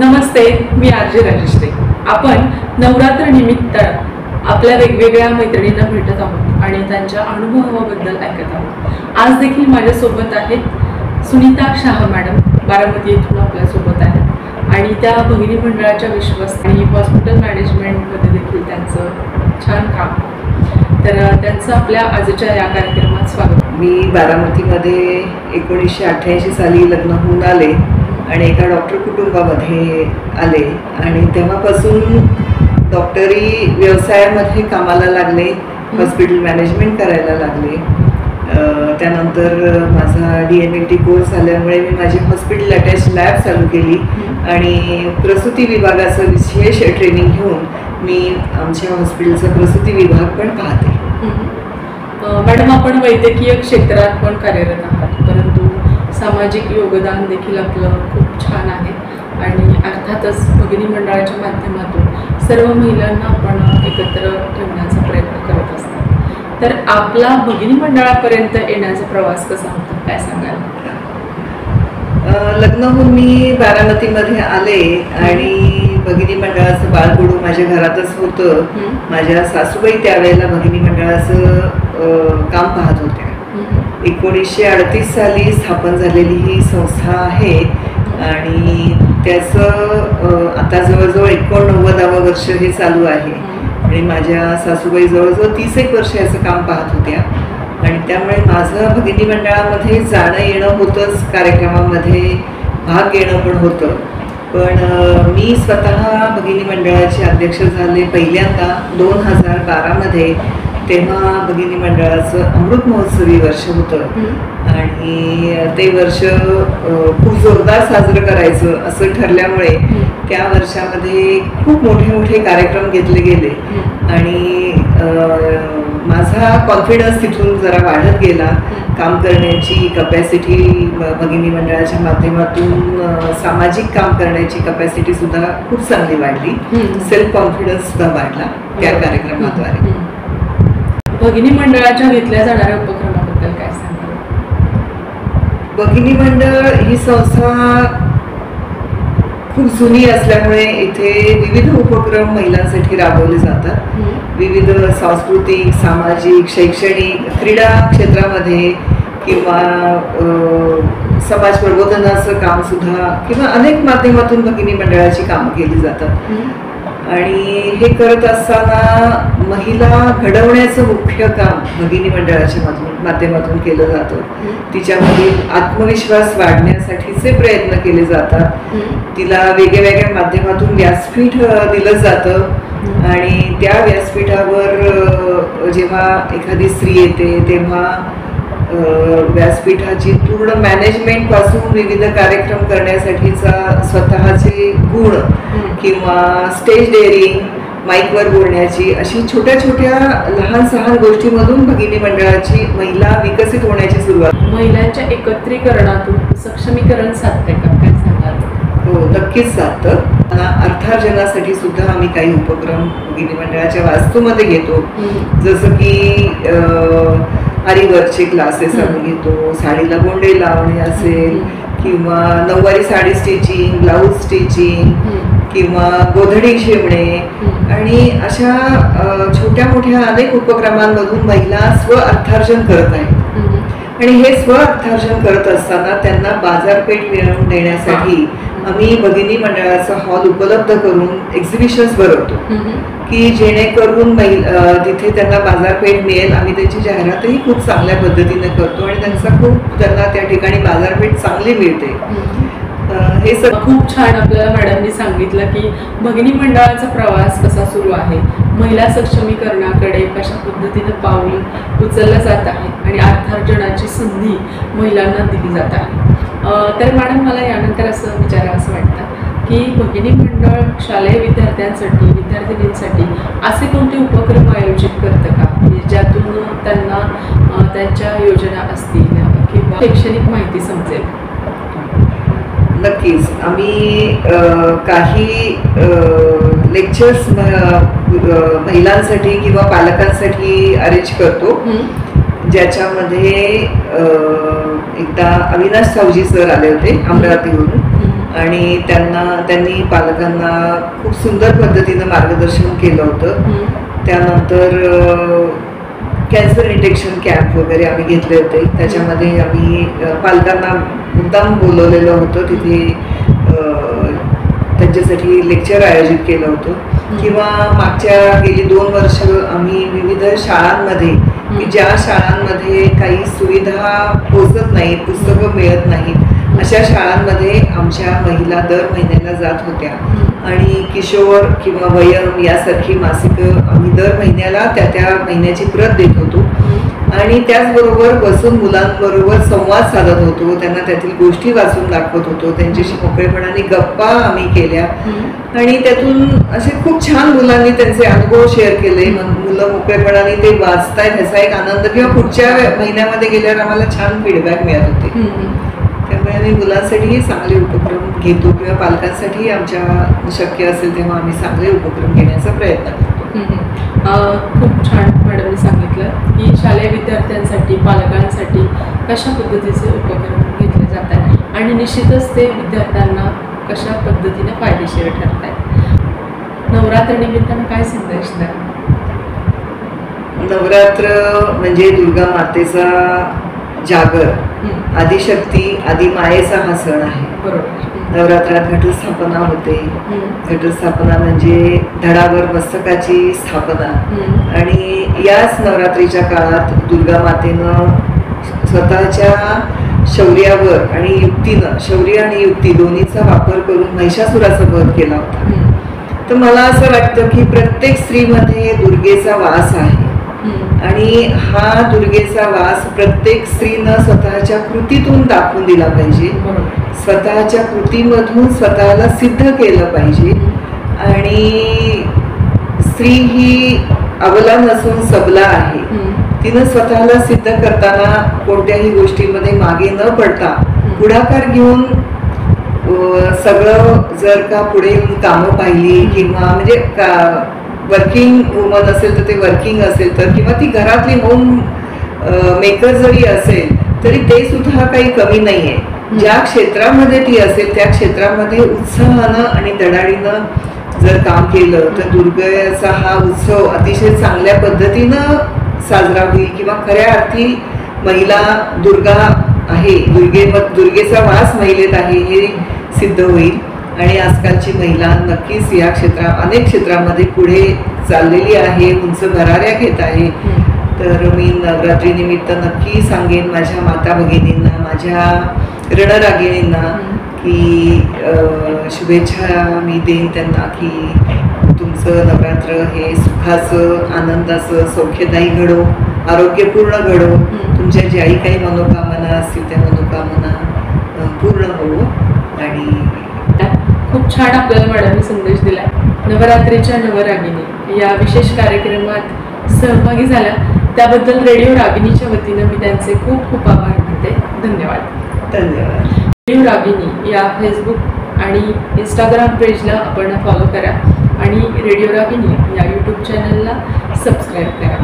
नमस्ते, मी RJ Rajshree. आपण नवरात्र निमित्त आपल्या वेगवेगळ्या मैत्रिणींना भेटत आहोत आणि त्यांच्या अनुभवाबद्दल ऐकत आहोत। आज देखील माझ्यासोबत आहेत सुनीता शाह मॅडम, बारामती येथून आपल्यासोबत आहेत आणि त्या भगिनी मंडळाच्या विश्वस्त आणि हॉस्पिटल मॅनेजमेंटमध्ये देखील त्यांचं छान काम। तर त्यांचं आपल्या आजच्या या कार्यक्रमात स्वागत। मी बारामतीमध्ये 1988 साली लग्न होऊन आले आणि एका डॉक्टर कुटुंबामध्ये आले आणि तेव्हापासून डॉक्टरी व्यवसायामध्ये कामाला लागले, हॉस्पिटल मॅनेजमेंट करायला लागले। त्यानंतर माझा DMLT कोर्स झाल्यामुळे मी माझी हॉस्पिटल अटॅच लॅब चालू केली आणि प्रसूती विभागाचं विशेष ट्रेनिंग घेऊन मी आमच्या हॉस्पिटलचा प्रसूती विभाग पण पाहते। मॅडम, आपण वैद्यकीय क्षेत्रात पण कार्यरत आहात, परंतु सामाजिक योगदान देखील आपलं खूप छान आहे आणि अर्थातच भगिनी मंडळाच्या माध्यमातून सर्व महिलांना आपण एकत्र ठेवण्याचा प्रयत्न करत असतात। तर आपला भगिनी मंडळापर्यंत येण्याचा प्रवास कसा होता, काय सांगाल? लग्न होऊन मी बारामतीमध्ये आले आणि भगिनी मंडळाचं बाळकडू माझ्या घरातच होतं। माझ्या सासूबाई त्यावेळेला भगिनी मंडळाचं काम पाहत होत्या। 1938 साली स्थापन झालेली ही संस्था आहे आणि त्याचं आता जवळजवळ 89वं वर्ष हे चालू आहे आणि माझ्या सासूबाई जवळजवळ 30 वर्ष याचं काम पाहत होत्या आणि त्यामुळे माझं भगिनी मंडळामध्ये जाणं येणं होतंच, कार्यक्रमामध्ये भाग घेणं पण होतं। पण मी स्वतः भगिनी मंडळाचे अध्यक्ष झाले पहिल्यांदा 2012मध्ये। तेव्हा भगिनी मंडळाचं अमृत महोत्सवी वर्ष होतं आणि ते वर्ष खूप जोरदार साजरं करायचं असं ठरल्यामुळे त्या वर्षामध्ये खूप मोठे मोठे कार्यक्रम घेतले गेले आणि माझा कॉन्फिडन्स तिथून जरा वाढत गेला। काम करण्याची कपॅसिटी भगिनी मंडळाच्या माध्यमातून सामाजिक काम करण्याची कपॅसिटी सुद्धा खूप चांगली वाढली, सेल्फ कॉन्फिडन्स सुद्धा वाढला त्या कार्यक्रमाद्वारे। भगिनी मंडळाच्या घेतल्या जाणाऱ्या उपक्रमाबद्दल काय सांगाल? भगिनी मंडळ ही संस्था खूप जुनी असल्यामुळे इथे विविध उपक्रम महिलांसाठी राबवले जातात। विविध सांस्कृतिक, सामाजिक, शैक्षणिक, क्रीडा क्षेत्रामध्ये किंवा समाज प्रबोधनाचं काम सुद्धा किंवा अनेक माध्यमातून भगिनी मंडळाची कामं केली जातात आणि हे करत असताना महिला घडवण्याचं मुख्य काम भगिनी मंडळाच्या माध्यमातून केलं जातं। तिच्यामधील आत्मविश्वास वाढण्यासाठीचे प्रयत्न केले जातात। तिला वेगवेगळ्या माध्यमातून व्यासपीठ दिलं जातं आणि त्या व्यासपीठावर जेव्हा एखादी स्त्री येते तेव्हा व्यासपीठाची पूर्ण मॅनेजमेंट पासून विविध कार्यक्रम करण्यासाठीचा स्वतःचे गुण किंवा स्टेज डेअरिंग, माईकवर बोलण्याची अशी छोट्या छोट्या लहान सहान गोष्टीमधून भगिनी मंडळाची महिला विकसित होण्याची सुरुवात। महिलांच्या एकत्रीकरणातून सक्षमीकरण साधते का, काय सांगाल? हो, नक्कीच साधतं। अर्थार्जनासाठी सुद्धा आम्ही काही उपक्रम भगिनी मंडळाच्या वास्तूमध्ये घेतो, जसं की आरीवर्कचे क्लासेस आम्ही घेतो, साडीला गोंडे लावणे असेल किंवा नऊवारी साडी स्टिचिंग, ब्लाऊज स्टिचिंग किंवा गोधडी शिवणे आणि अशा छोट्या मोठ्या अनेक उपक्रमांमधून महिला स्व अर्थार्जन करत आहेत आणि हे स्व अर्थार्जन करत असताना त्यांना बाजारपेठ मिळवून देण्यासाठी आम्ही भगिनी मंडळाचा हॉल उपलब्ध करून एक्झिबिशन्स भरवतो की जेणेकरून तिथे त्यांना बाजारपेठ मिळेल। आम्ही त्यांची जाहिरातही खूप चांगल्या पद्धतीने करतो आणि त्यांना त्या ठिकाणी बाजारपेठ चांगली मिळते। हे खूप छान आपल्याला मॅडमनी सांगितलं की भगिनी मंडळाचा प्रवास कसा सुरू आहे, महिला सक्षमीकरणाकडे कशा पद्धतीने पाऊल उचललं जात आहे आणि अर्थार्जनाची संधी महिलांना दिली जात आहे। तर मॅडम, मला यानंतर असं विचारावंसं वाटतं की भगिनी मंडळ शालेय विद्यार्थ्यांसाठी, विद्यार्थिनींसाठी असे कोणते उपक्रम आयोजित करतं का ज्यातून त्यांना त्यांच्या योजना असतील किंवा शैक्षणिक माहिती समजेल? नक्कीच, आम्ही काही लेक्चर्स महिलांसाठी किंवा पालकांसाठी अरेंज करतो, ज्याच्यामध्ये एकदा अविनाश सावजी सर आले होते अमरावतीवरून आणि त्यांनी पालकांना खूप सुंदर पद्धतीनं मार्गदर्शन केलं होतं. त्यानंतर कॅन्सर डिटेक्शन कॅम्प वगैरे आम्ही घेतले होते. त्याच्यामध्ये आम्ही पालकांना मुद्दाम बोलवलेलं होतं. तिथे त्यांच्यासाठी लेक्चर आयोजित केलं होतं. किंवा मागच्या गेली 2 वर्ष आम्ही विविध शाळांमध्ये की ज्या शाळांमध्ये काही सुविधा पोचत नाहीत, पुस्तकं मिळत नाहीत, अशा शाळांमध्ये आमच्या महिला दर महिन्याला जात होत्या आणि किशोर किंवा वयम यासारखी मासिकं आम्ही दर महिन्याला त्या महिन्याची प्रत देत होतो. आणि त्याचबरोबर बसून मुलांबरोबर संवाद साधत होतो, त्यांना त्यातील गोष्टी वाचून दाखवत होतो, त्यांच्याशी मोकळेपणाने गप्पा आम्ही केल्या आणि त्यातून असे खूप छान मुलांनी त्यांचे अनुभव शेअर केले. मुलं मोकळेपणाने ते वाचतायत ह्याचा एक आनंद किंवा पुढच्या महिन्यामध्ये गेल्यावर आम्हाला छान फीडबॅक मिळत होते. त्यामुळे आम्ही मुलांसाठीही चांगले उपक्रम घेतो किंवा पालकांसाठी आमच्या शक्य असेल तेव्हा आम्ही चांगले उपक्रम घेण्याचा प्रयत्न करतो. खूप छान मॅडमने सांगितलं की शालेय विद्यार्थ्यांसाठी पालकांसाठी कशा पद्धतीचे उपक्रम घेतले जातात आणि निश्चितच ते विद्यार्थ्यांना कशा पद्धतीने फायदेशीर ठरत आहेत. नवरात्र निमित्तानं काय संदेश द्या? नवरात्र म्हणजे दुर्गा मातेचा जागर, आदिशक्ती आदिमायेचा हा सण आहे. बरोबर. नवरात्रात घटस्थापना होते. घटस्थापना म्हणजे धडावर मस्तकाची स्थापना. आणि याच नवरात्रीच्या काळात दुर्गा मातेनं स्वतःच्या शौर्यावर आणि युक्तीनं, शौर्य आणि युक्ती दोन्हीचा वापर करून महिषासुराचा वध केला होता. तर मला असं वाटतं की प्रत्येक स्त्रीमध्ये दुर्गेचा वास आहे आणि हा दुर्गेचा वास प्रत्येक स्त्रीनं स्वतःच्या कृतीतून दाखवून दिला पाहिजे. स्वतःच्या कृतीमधून स्वतःला सिद्ध केलं पाहिजे. आणि स्त्री ही अबला नसून सबला आहे. तिनं स्वतःला सिद्ध करताना कोणत्याही गोष्टीमध्ये मागे न पडता पुढाकार घेऊन सगळं जर का पुढे येऊन कामं पाहिली किंवा म्हणजे वर्किंग वुमन असेल तर ते वर्किंग असेल तर किंवा ती घरातली होम मेकर जरी असेल तरी ते सुद्धा काही कमी नाही आहे. ज्या क्षेत्रामध्ये ती असेल त्या क्षेत्रामध्ये उत्साहानं आणि धडाडीनं जर काम केलं तर दुर्गेचा हा उत्सव अतिशय चांगल्या पद्धतीनं साजरा होईल किंवा खऱ्या अर्थी महिला दुर्गा आहे, दुर्गेचा वास महिलेत आहे हे सिद्ध होईल. आणि आजकालची महिला नक्कीच या अनेक क्षेत्रामध्ये पुढे चाललेली आहे, उंच भराऱ्या घेत आहे. तर मी नवरात्री निमित्त नक्की सांगेन माझ्या माता भगिनींना, माझ्या रणरागिणींना की शुभेच्छा मी देईन त्यांना की तुमचं नवरात्र हे सुखाचं, आनंदाचं, सौख्यदायी घडो, आरोग्यपूर्ण घडो. तुमच्या ज्याही काही मनोकामना असतील त्या मनोकामना पूर्ण हो. आणि खूप छान आपल्याला मॅडमने संदेश दिला. नवरात्रीच्या नवरागिनी या विशेष कार्यक्रमात सहभागी झाल्या त्याबद्दल रेडिओ रागिनीच्या वतीनं मी त्यांचे खूप खूप आभार मानते. धन्यवाद. रेडिओ रागिनी या फेसबुक आणि इंस्टाग्राम पेजला आपण फॉलो करा आणि रेडिओ रागिनी या यूट्यूब चॅनलला सबस्क्राईब करा.